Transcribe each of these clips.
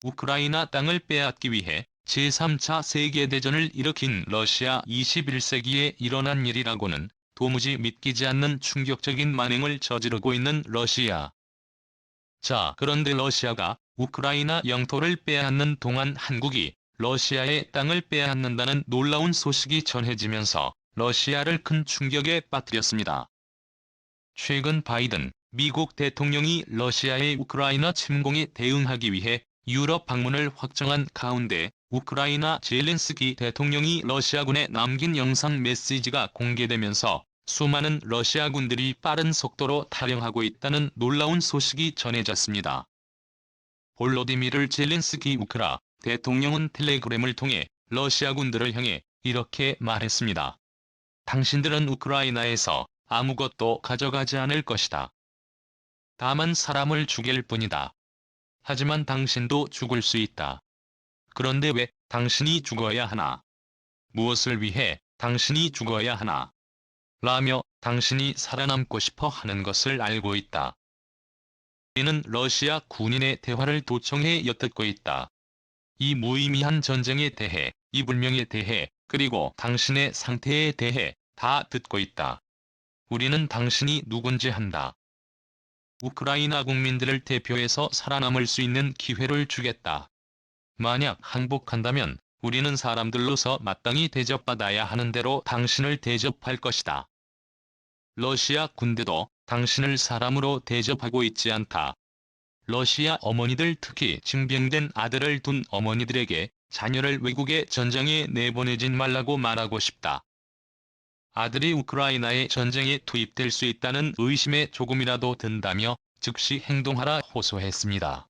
우크라이나 땅을 빼앗기 위해 제3차 세계대전을 일으킨 러시아 21세기에 일어난 일이라고는 도무지 믿기지 않는 충격적인 만행을 저지르고 있는 러시아. 자, 그런데 러시아가 우크라이나 영토를 빼앗는 동안 한국이 러시아의 땅을 빼앗는다는 놀라운 소식이 전해지면서 러시아를 큰 충격에 빠뜨렸습니다. 최근 바이든 미국 대통령이 러시아의 우크라이나 침공에 대응하기 위해 유럽 방문을 확정한 가운데 우크라이나 젤렌스키 대통령이 러시아군에 남긴 영상 메시지가 공개되면서 수많은 러시아 군들이 빠른 속도로 탈영하고 있다는 놀라운 소식이 전해졌습니다. 볼로디미르 젤렌스키 우크라 대통령은 텔레그램을 통해 러시아 군들을 향해 이렇게 말했습니다. 당신들은 우크라이나에서 아무것도 가져가지 않을 것이다. 다만 사람을 죽일 뿐이다. 하지만 당신도 죽을 수 있다. 그런데 왜 당신이 죽어야 하나? 무엇을 위해 당신이 죽어야 하나? 라며 당신이 살아남고 싶어 하는 것을 알고 있다. 이는 러시아 군인의 대화를 도청해 엿듣고 있다. 이 무의미한 전쟁에 대해, 이 불명에 대해, 그리고 당신의 상태에 대해 다 듣고 있다. 우리는 당신이 누군지 한다. 우크라이나 국민들을 대표해서 살아남을 수 있는 기회를 주겠다. 만약 항복한다면 우리는 사람들로서 마땅히 대접받아야 하는 대로 당신을 대접할 것이다. 러시아 군대도 당신을 사람으로 대접하고 있지 않다. 러시아 어머니들, 특히 징병된 아들을 둔 어머니들에게 자녀를 외국의 전장에 내보내진 말라고 말하고 싶다. 아들이 우크라이나의 전쟁에 투입될 수 있다는 의심에 조금이라도 든다며 즉시 행동하라 호소했습니다.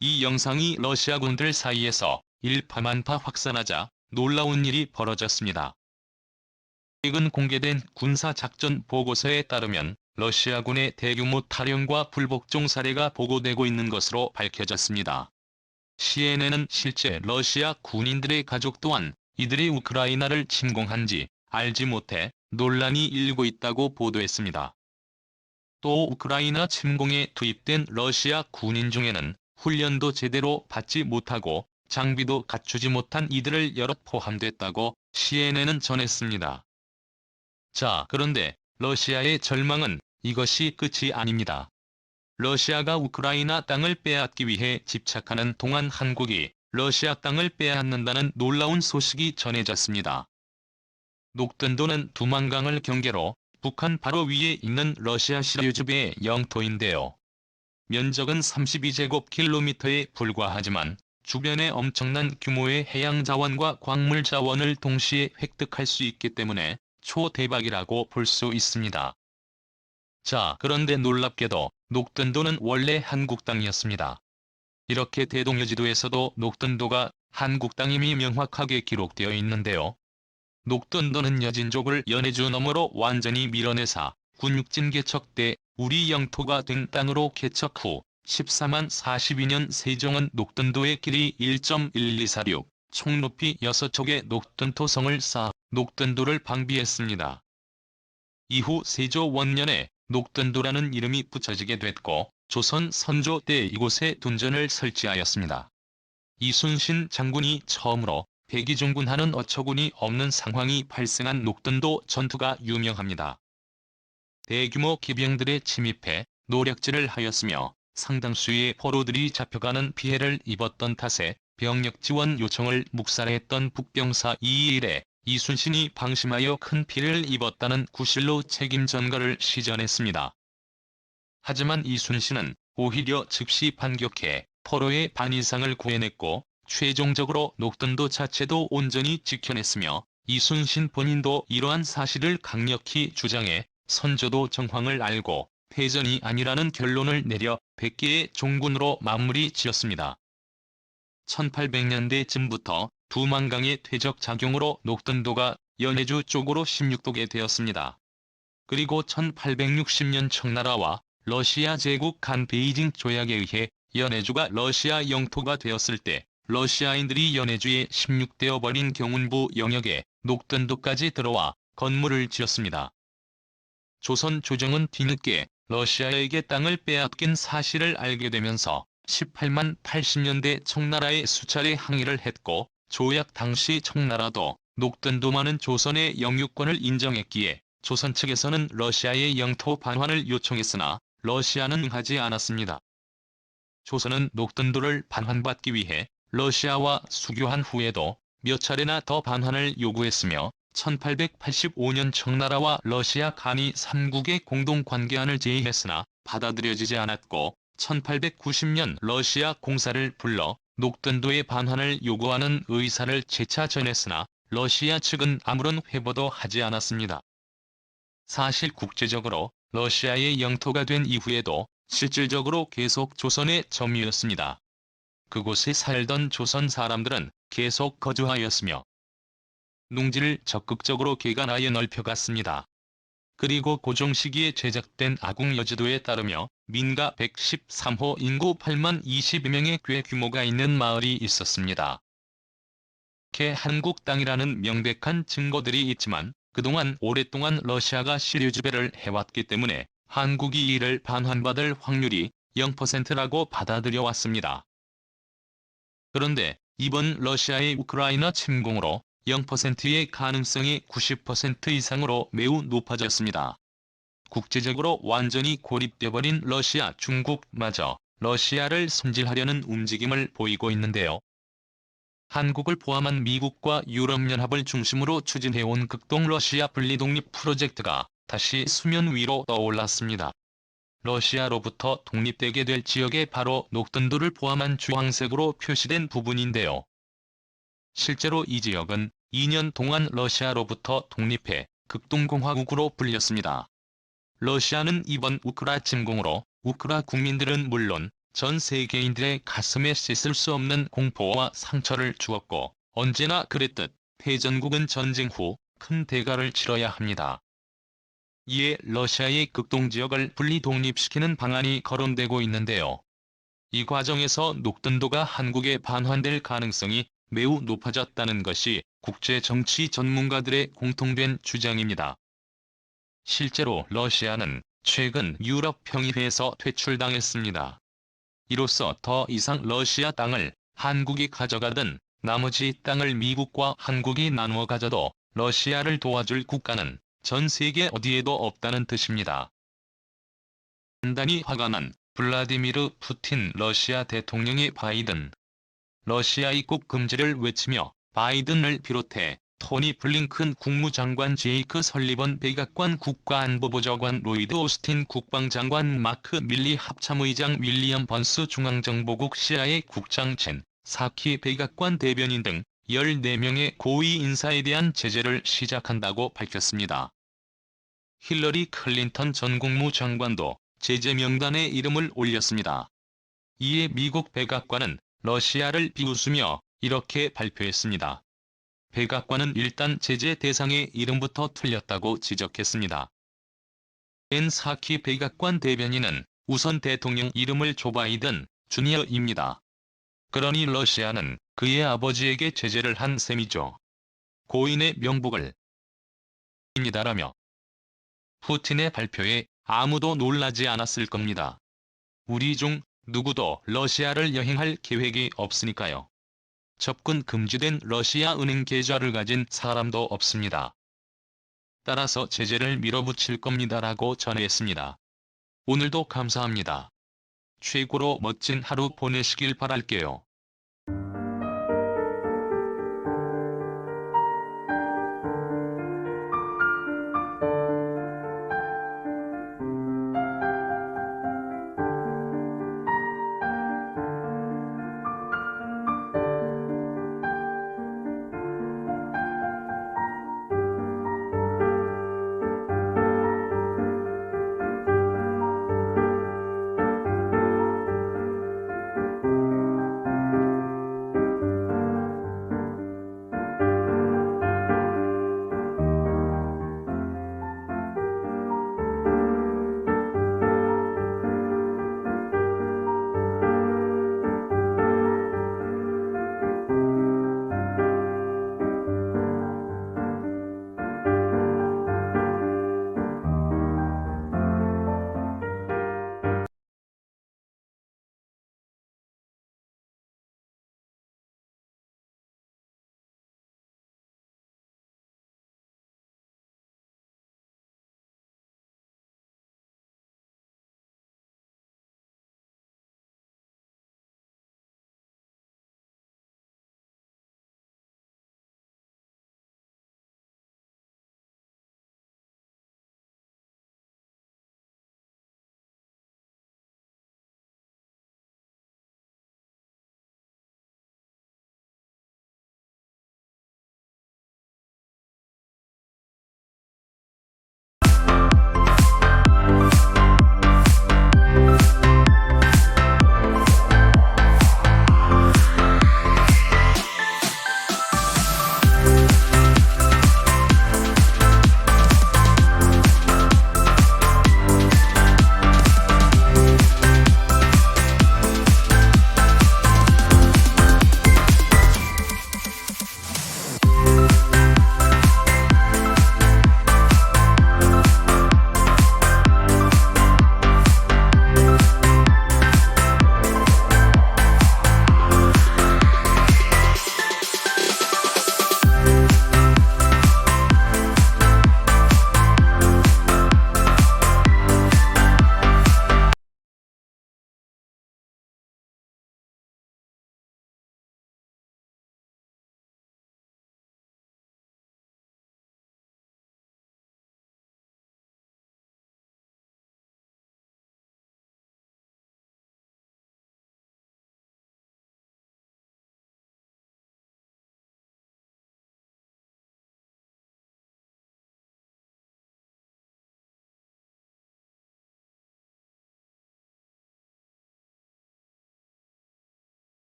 이 영상이 러시아 군들 사이에서 일파만파 확산하자 놀라운 일이 벌어졌습니다. 최근 공개된 군사작전 보고서에 따르면 러시아군의 대규모 탈영과 불복종 사례가 보고되고 있는 것으로 밝혀졌습니다. CNN은 실제 러시아 군인들의 가족 또한 이들이 우크라이나를 침공한지 알지 못해 논란이 일고 있다고 보도했습니다. 또 우크라이나 침공에 투입된 러시아 군인 중에는 훈련도 제대로 받지 못하고 장비도 갖추지 못한 이들을 여럿 포함됐다고 CNN은 전했습니다. 자, 그런데 러시아의 절망은 이것이 끝이 아닙니다. 러시아가 우크라이나 땅을 빼앗기 위해 집착하는 동안 한국이 러시아 땅을 빼앗는다는 놀라운 소식이 전해졌습니다. 녹든도는 두만강을 경계로 북한 바로 위에 있는 러시아 시리우즈배의 영토인데요. 면적은 32제곱킬로미터에 불과하지만 주변에 엄청난 규모의 해양 자원과 광물 자원을 동시에 획득할 수 있기 때문에 초대박이라고 볼 수 있습니다. 자, 그런데 놀랍게도 녹든도는 원래 한국 땅이었습니다. 이렇게 대동여지도에서도 녹든도가 한국 땅임이 명확하게 기록되어 있는데요. 녹든도는 여진족을 연해주 너머로 완전히 밀어내사 군육진 개척 때 우리 영토가 된 땅으로 개척 후 14만 42년 세종은 녹든도의 길이 1.1246, 총 높이 6척의 녹든토성을 쌓아 녹든도를 방비했습니다. 이후 세조 원년에 녹든도라는 이름이 붙여지게 됐고 조선 선조 때 이곳에 둔전을 설치하였습니다. 이순신 장군이 처음으로 백의종군하는 어처구니 없는 상황이 발생한 녹든도 전투가 유명합니다. 대규모 기병들에 침입해 노략질을 하였으며 상당수의 포로들이 잡혀가는 피해를 입었던 탓에 병력 지원 요청을 묵살했던 북병사 이일에 이순신이 방심하여 큰 피해를 입었다는 구실로 책임 전가를 시전했습니다. 하지만 이순신은 오히려 즉시 반격해 포로의 반 이상을 구해냈고 최종적으로 녹든도 자체도 온전히 지켜냈으며 이순신 본인도 이러한 사실을 강력히 주장해 선조도 정황을 알고 패전이 아니라는 결론을 내려 100개의 종군으로 마무리 지었습니다. 1800년대쯤부터 두만강의 퇴적 작용으로 녹든도가 연해주 쪽으로 16도게 되었습니다. 그리고 1860년 청나라와 러시아 제국 간 베이징 조약에 의해 연해주가 러시아 영토가 되었을 때 러시아인들이 연해주에 16되어 버린 경운부 영역에 녹든도까지 들어와 건물을 지었습니다. 조선 조정은 뒤늦게 러시아에게 땅을 빼앗긴 사실을 알게 되면서 18만 80년대 청나라에 수차례 항의를 했고 조약 당시 청나라도 녹든도만은 조선의 영유권을 인정했기에 조선 측에서는 러시아의 영토 반환을 요청했으나 러시아는 응하지 않았습니다. 조선은 녹든도를 반환받기 위해 러시아와 수교한 후에도 몇 차례나 더 반환을 요구했으며 1885년 청나라와 러시아 간이 삼국의 공동관계안을 제의했으나 받아들여지지 않았고 1890년 러시아 공사를 불러 녹든도의 반환을 요구하는 의사를 재차 전했으나 러시아 측은 아무런 회보도 하지 않았습니다. 사실 국제적으로 러시아의 영토가 된 이후에도 실질적으로 계속 조선의 점유였습니다. 그곳에 살던 조선 사람들은 계속 거주하였으며 농지를 적극적으로 개간하여 넓혀갔습니다. 그리고 고종 시기에 제작된 아궁여지도에 따르며 민가 113호 인구 8만 22명의 꽤 규모가 있는 마을이 있었습니다. 이렇게 한국 땅이라는 명백한 증거들이 있지만 그동안 오랫동안 러시아가 시류 지배를 해왔기 때문에 한국이 이를 반환받을 확률이 0%라고 받아들여 왔습니다. 그런데 이번 러시아의 우크라이나 침공으로 0%의 가능성이 90% 이상으로 매우 높아졌습니다. 국제적으로 완전히 고립돼버린 러시아, 중국마저 러시아를 손질하려는 움직임을 보이고 있는데요. 한국을 포함한 미국과 유럽연합을 중심으로 추진해온 극동 러시아 분리독립 프로젝트가 다시 수면 위로 떠올랐습니다. 러시아로부터 독립되게 될 지역에 바로 녹든도를 포함한 주황색으로 표시된 부분인데요. 실제로 이 지역은 2년 동안 러시아로부터 독립해 극동공화국으로 불렸습니다. 러시아는 이번 우크라 침공으로 우크라 국민들은 물론 전 세계인들의 가슴에 씻을 수 없는 공포와 상처를 주었고 언제나 그랬듯 패전국은 전쟁 후 큰 대가를 치러야 합니다. 이에 러시아의 극동지역을 분리 독립시키는 방안이 거론되고 있는데요. 이 과정에서 녹든도가 한국에 반환될 가능성이 매우 높아졌다는 것이 국제 정치 전문가들의 공통된 주장입니다. 실제로 러시아는 최근 유럽 평의회에서 퇴출당했습니다. 이로써 더 이상 러시아 땅을 한국이 가져가든 나머지 땅을 미국과 한국이 나누어 가져도 러시아를 도와줄 국가는 전 세계 어디에도 없다는 뜻입니다. 단단히 화가 난 블라디미르 푸틴 러시아 대통령이 바이든 러시아 입국 금지를 외치며 바이든을 비롯해 토니 블링컨 국무장관 제이크 설리번 백악관 국가안보보좌관 로이드 오스틴 국방장관 마크 밀리 합참의장 윌리엄 번스 중앙정보국 CIA 국장 첸 사키 백악관 대변인 등 14명의 고위 인사에 대한 제재를 시작한다고 밝혔습니다. 힐러리 클린턴 전 국무장관도 제재 명단에 이름을 올렸습니다. 이에 미국 백악관은 러시아를 비웃으며 이렇게 발표했습니다. 백악관은 일단 제재 대상의 이름부터 틀렸다고 지적했습니다. 앤 사키 백악관 대변인은 우선 대통령 이름을 조 바이든 주니어입니다. 그러니 러시아는 그의 아버지에게 제재를 한 셈이죠. 고인의 명복을 입니다라며 푸틴의 발표에 아무도 놀라지 않았을 겁니다. 우리 중 누구도 러시아를 여행할 계획이 없으니까요. 접근 금지된 러시아 은행 계좌를 가진 사람도 없습니다. 따라서 제재를 밀어붙일 겁니다라고 전했습니다. 오늘도 감사합니다. 최고로 멋진 하루 보내시길 바랄게요.